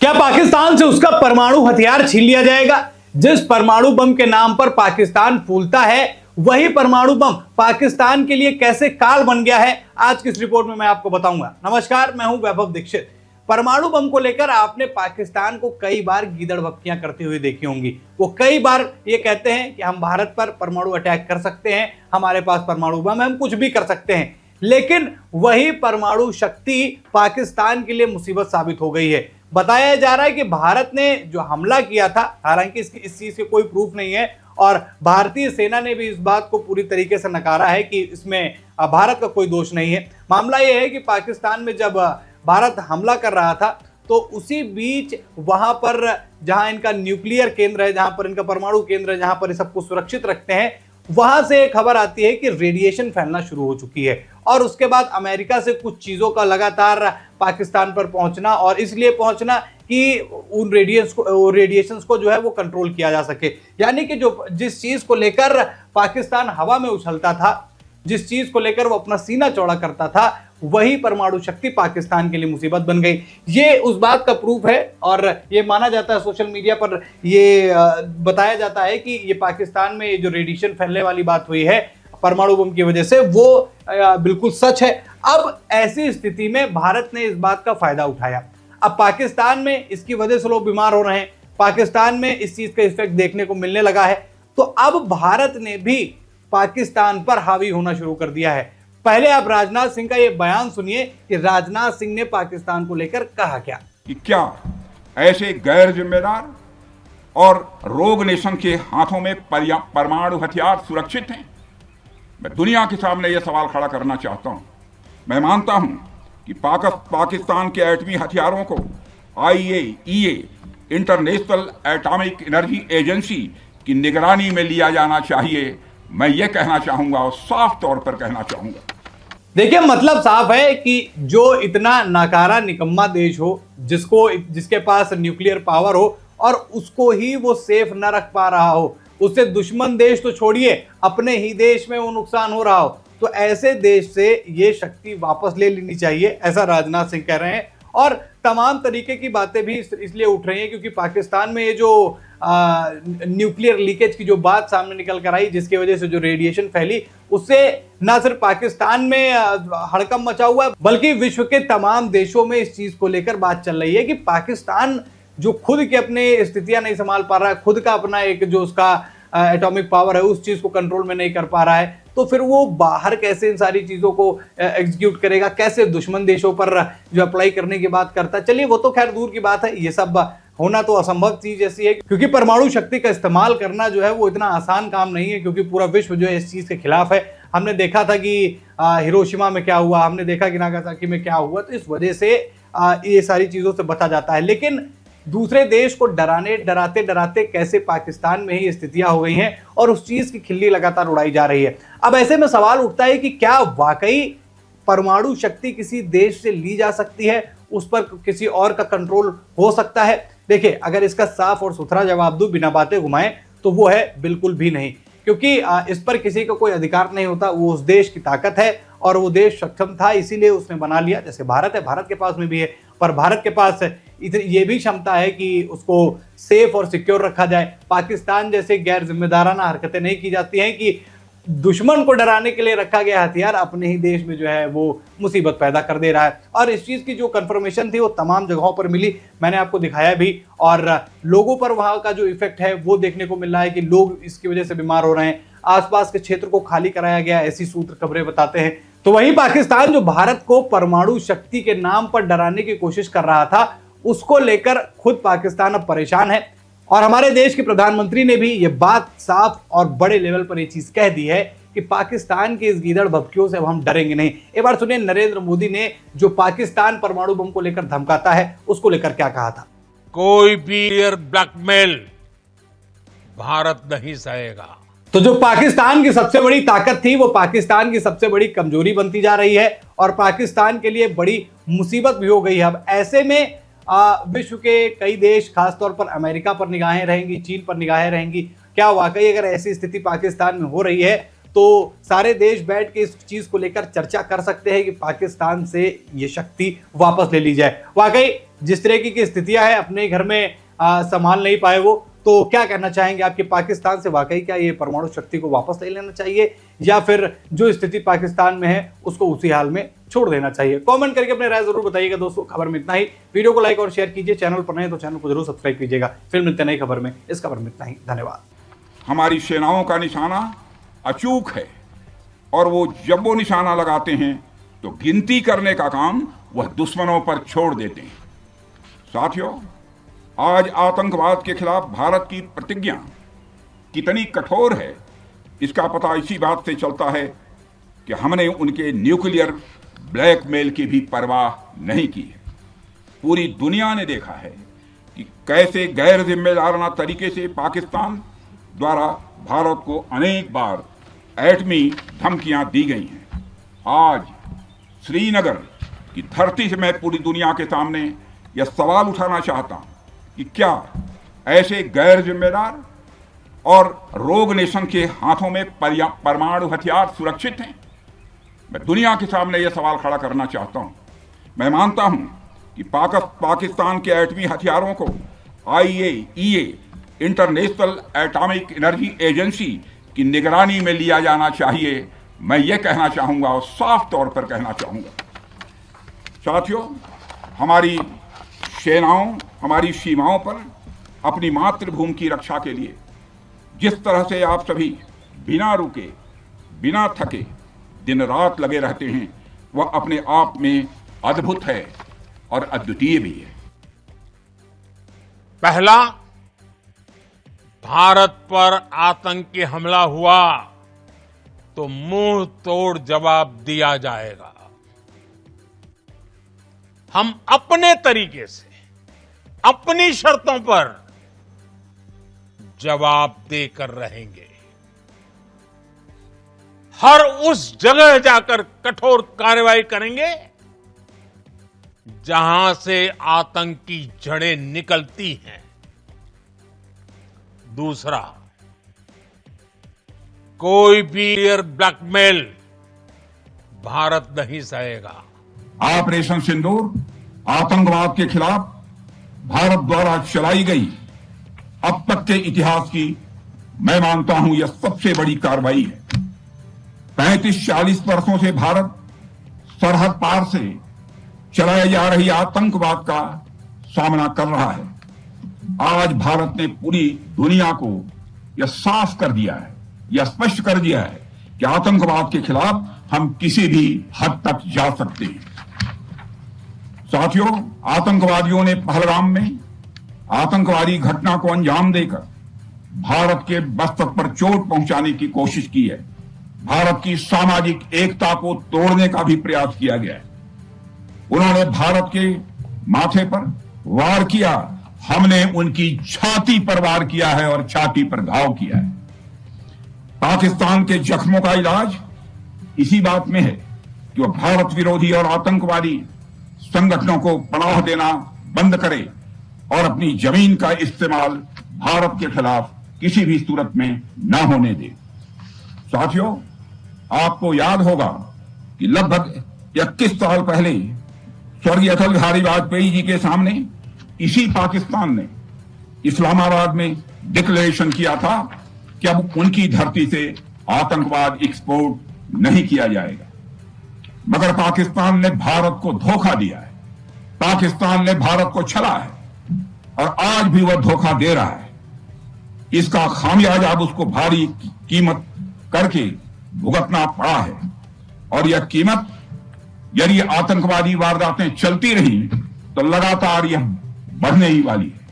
क्या पाकिस्तान से उसका परमाणु हथियार छीन लिया जाएगा? जिस परमाणु बम के नाम पर पाकिस्तान फूलता है, वही परमाणु बम पाकिस्तान के लिए कैसे काल बन गया है, आज की इस रिपोर्ट में मैं आपको बताऊंगा। नमस्कार, मैं हूं वैभव दीक्षित। परमाणु बम को लेकर आपने पाकिस्तान को कई बार गीदड़-बक्कियां करते हुए देखी होंगी। वो कई बार ये कहते हैं कि हम भारत पर परमाणु अटैक कर सकते हैं, हमारे पास परमाणु बम है, हम कुछ भी कर सकते हैं। लेकिन वही परमाणु शक्ति पाकिस्तान के लिए मुसीबत साबित हो गई है। बताया जा रहा है कि भारत ने जो हमला किया था, हालांकि इस चीज के कोई प्रूफ नहीं है और भारतीय सेना ने भी इस बात को पूरी तरीके से नकारा है कि इसमें भारत का कोई दोष नहीं है। मामला यह है कि पाकिस्तान में जब भारत हमला कर रहा था तो उसी बीच वहां पर जहां इनका न्यूक्लियर केंद्र है, जहां पर इनका परमाणु केंद्र है, जहां पर ये सब कुछ सुरक्षित रखते हैं, वहां से खबर आती है कि रेडिएशन फैलना शुरू हो चुकी है। और उसके बाद अमेरिका से कुछ चीजों का लगातार पाकिस्तान पर पहुंचना, और इसलिए पहुंचना कि उन रेडिएशंस को जो है वो कंट्रोल किया जा सके। यानी कि जो जिस चीज को लेकर पाकिस्तान हवा में उछलता था, जिस चीज को लेकर वो अपना सीना चौड़ा करता था, वही परमाणु शक्ति पाकिस्तान के लिए मुसीबत बन गई। ये उस बात का प्रूफ है और ये माना जाता है, सोशल मीडिया पर ये बताया जाता है कि ये पाकिस्तान में जो रेडिएशन फैलने वाली बात हुई है परमाणु बम की वजह से, वो बिल्कुल सच है। अब ऐसी स्थिति में भारत ने इस बात का फायदा उठाया। अब पाकिस्तान में इसकी वजह से लोग बीमार हो रहे हैं, पाकिस्तान में इस चीज का इफेक्ट देखने को मिलने लगा है, तो अब भारत ने भी पाकिस्तान पर हावी होना शुरू कर दिया है। पहले आप राजनाथ सिंह का यह बयान सुनिए कि राजनाथ सिंह ने पाकिस्तान को लेकर कहा क्या। कि क्या ऐसे गैर जिम्मेदार और रोग नेशन के हाथों में परमाणु हथियार सुरक्षित हैं? मैं दुनिया के सामने यह सवाल खड़ा करना चाहता हूं। मैं मानता हूं कि पाकिस्तान के एटमी हथियारों को IAEA international atomic energy agency की निगरानी में लिया जाना चाहिए। मैं ये कहना चाहूंगा और साफ तौर पर कहना चाहूंगा। देखिए, मतलब साफ है कि जो इतना नाकारा निकम्मा देश हो, जिसके पास न्यूक्लियर पावर हो और उसको ही वो सेफ न रख पा रहा हो, उससे दुश्मन देश तो छोड़िए, अपने ही देश में वो नुकसान हो रहा हो, तो ऐसे देश से ये शक्ति वापस ले लेनी चाहिए, ऐसा राजनाथ सिंह कह रहे हैं। और तमाम तरीके की बातें भी इसलिए उठ रही हैं क्योंकि पाकिस्तान में ये जो न्यूक्लियर लीकेज की जो बात सामने निकल कर आई, जिसकी वजह से जो रेडिएशन फैली, उससे न सिर्फ पाकिस्तान में हड़कंप मचा हुआ है, बल्कि विश्व के तमाम देशों में इस चीज को लेकर बात चल रही है कि पाकिस्तान जो खुद के अपने स्थितियां नहीं संभाल पा रहा है, खुद का अपना एक जो उसका एटॉमिक पावर है उस चीज को कंट्रोल में नहीं कर पा रहा है, तो फिर वो बाहर कैसे इन सारी चीजों को एग्जीक्यूट करेगा, कैसे दुश्मन देशों पर जो अप्लाई करने की बात करता है। चलिए, वो तो खैर दूर की बात है, ये सब होना तो असंभव चीज ऐसी है, क्योंकि परमाणु शक्ति का इस्तेमाल करना जो है वो इतना आसान काम नहीं है, क्योंकि पूरा विश्व जो है इस चीज के खिलाफ है। हमने देखा था कि हिरोशिमा में क्या हुआ, हमने देखा कि नागासाकी में क्या हुआ, तो इस वजह से ये सारी चीजों से बचा जाता है। लेकिन दूसरे देश को डराते डराते कैसे पाकिस्तान में ही स्थितियां हो गई हैं और उस चीज की खिल्ली लगातार उड़ाई जा रही है। अब ऐसे में सवाल उठता है कि क्या वाकई परमाणु शक्ति किसी देश से ली जा सकती है, उस पर किसी और का कंट्रोल हो सकता है? देखिए, अगर इसका साफ और सुथरा जवाब दूं बिना बातें घुमाए, तो वो है बिल्कुल भी नहीं, क्योंकि इस पर किसी का कोई अधिकार नहीं होता। वो उस देश की ताकत है और वो देश सक्षम था, इसीलिए उसने बना लिया। जैसे भारत है, भारत के पास में भी है, पर भारत के पास ये भी क्षमता है कि उसको सेफ और सिक्योर रखा जाए। पाकिस्तान जैसे गैर जिम्मेदाराना हरकतें नहीं की जाती हैं कि दुश्मन को डराने के लिए रखा गया हथियार अपने ही देश में जो है वो मुसीबत पैदा कर दे रहा है। और इस चीज़ की जो कंफर्मेशन थी वो तमाम जगहों पर मिली, मैंने आपको दिखाया भी, और लोगों पर वहाँ का जो इफेक्ट है वो देखने को मिल रहा है कि लोग इसकी वजह से बीमार हो रहे हैं। आसपास के क्षेत्र को खाली कराया गया, ऐसी सूत्र खबरें बताते हैं। तो वही पाकिस्तान जो भारत को परमाणु शक्ति के नाम पर डराने की कोशिश कर रहा था, उसको लेकर खुद पाकिस्तान अब परेशान है। और हमारे देश के प्रधानमंत्री ने भी ये बात साफ और बड़े लेवल पर ये चीज कह दी है कि पाकिस्तान के इस गीदड़ भभकियों से अब हम डरेंगे नहीं। एक बार सुनिए नरेंद्र मोदी ने जो पाकिस्तान परमाणु बम को लेकर धमकाता है, उसको लेकर क्या कहा था। कोई भी ब्लैकमेल भारत नहीं सहेगा। तो जो पाकिस्तान की सबसे बड़ी ताकत थी, वो पाकिस्तान की सबसे बड़ी कमजोरी बनती जा रही है और पाकिस्तान के लिए बड़ी मुसीबत भी हो गई है। अब ऐसे में विश्व के कई देश, खासतौर पर अमेरिका पर निगाहें रहेंगी, चीन पर निगाहें रहेंगी। क्या वाकई अगर ऐसी स्थिति पाकिस्तान में हो रही है तो सारे देश बैठ के इस चीज को लेकर चर्चा कर सकते हैं कि पाकिस्तान से ये शक्ति वापस ले ली जाए। वाकई जिस तरह की स्थितियां है अपने घर में संभाल नहीं पाए वो, तो क्या कहना चाहेंगे आपके पाकिस्तान से? वाकई क्या ये परमाणु शक्ति को वापस ले लेना चाहिए या फिर जो स्थिति पाकिस्तान में है उसको उसी हाल में छोड़ देना चाहिए? कमेंट करके अपने राय जरूर बताइएगा दोस्तों। खबर में इतना ही। वीडियो को लाइक और शेयर कीजिए, चैनल पर नए तो चैनल को जरूर सब्सक्राइब कीजिएगा। फिर मिलते हैं नई खबर में। इस खबर में इतना ही। धन्यवाद। हमारी सेनाओं का निशाना अचूक है और वो जब वो निशाना लगाते हैं तो गिनती करने का काम वह दुश्मनों पर छोड़ देते हैं। साथियों, आज आतंकवाद के खिलाफ भारत की प्रतिज्ञा कितनी कठोर है इसका पता इसी बात से चलता है कि हमने उनके न्यूक्लियर ब्लैकमेल की भी परवाह नहीं की है। पूरी दुनिया ने देखा है कि कैसे गैर जिम्मेदाराना तरीके से पाकिस्तान द्वारा भारत को अनेक बार एटमी धमकियां दी गई हैं। आज श्रीनगर की धरती से मैं पूरी दुनिया के सामने यह सवाल उठाना चाहता हूं कि क्या ऐसे गैर जिम्मेदार और रोग नेशन के हाथों में परमाणु हथियार सुरक्षित हैं? मैं दुनिया के सामने यह सवाल खड़ा करना चाहता हूं। मैं मानता हूं कि पाकिस्तान के एटमी हथियारों को IAEA international atomic energy agency की निगरानी में लिया जाना चाहिए। मैं ये कहना चाहूंगा और साफ तौर पर कहना चाहूंगा। साथियों, हमारी सेनाओं हमारी सीमाओं पर अपनी मातृभूमि की रक्षा के लिए जिस तरह से आप सभी बिना रुके बिना थके दिन रात लगे रहते हैं वह अपने आप में अद्भुत है और अद्वितीय भी है। पहला, भारत पर आतंकी हमला हुआ तो मुंह तोड़ जवाब दिया जाएगा। हम अपने तरीके से अपनी शर्तों पर जवाब देकर रहेंगे। हर उस जगह जाकर कठोर कार्रवाई करेंगे जहां से आतंक की जड़ें निकलती हैं। दूसरा, कोई भी ब्लैकमेल भारत नहीं सहेगा। ऑपरेशन सिंदूर आतंकवाद के खिलाफ भारत द्वारा चलाई गई अब तक के इतिहास की मैं मानता हूं यह सबसे बड़ी कार्रवाई है। 35-40 वर्षों से भारत सरहद पार से चलाई जा रही आतंकवाद का सामना कर रहा है। आज भारत ने पूरी दुनिया को यह साफ कर दिया है, यह स्पष्ट कर दिया है कि आतंकवाद के खिलाफ हम किसी भी हद तक जा सकते हैं। साथियों, आतंकवादियों ने पहलगाम में आतंकवादी घटना को अंजाम देकर भारत के मस्तक पर चोट पहुंचाने की कोशिश की है। भारत की सामाजिक एकता को तोड़ने का भी प्रयास किया गया है। उन्होंने भारत के माथे पर वार किया, हमने उनकी छाती पर वार किया है और छाती पर घाव किया है। पाकिस्तान के जख्मों का इलाज इसी बात में है कि वह भारत विरोधी और आतंकवादी संगठनों को पनाह देना बंद करे और अपनी जमीन का इस्तेमाल भारत के खिलाफ किसी भी सूरत में न होने दे। साथियों, आपको याद होगा कि लगभग 21 साल पहले स्वर्गीय अटल बिहारी वाजपेयी जी के सामने इसी पाकिस्तान ने इस्लामाबाद में डिक्लेरेशन किया था कि अब उनकी धरती से आतंकवाद एक्सपोर्ट नहीं किया जाएगा। मगर पाकिस्तान ने भारत को धोखा दिया है, पाकिस्तान ने भारत को छला है और आज भी वह धोखा दे रहा है। इसका खामियाजा अब उसको भारी कीमत करके भुगतना पड़ा है और यह कीमत यदि आतंकवादी वारदातें चलती रही तो लगातार यह बढ़ने ही वाली है।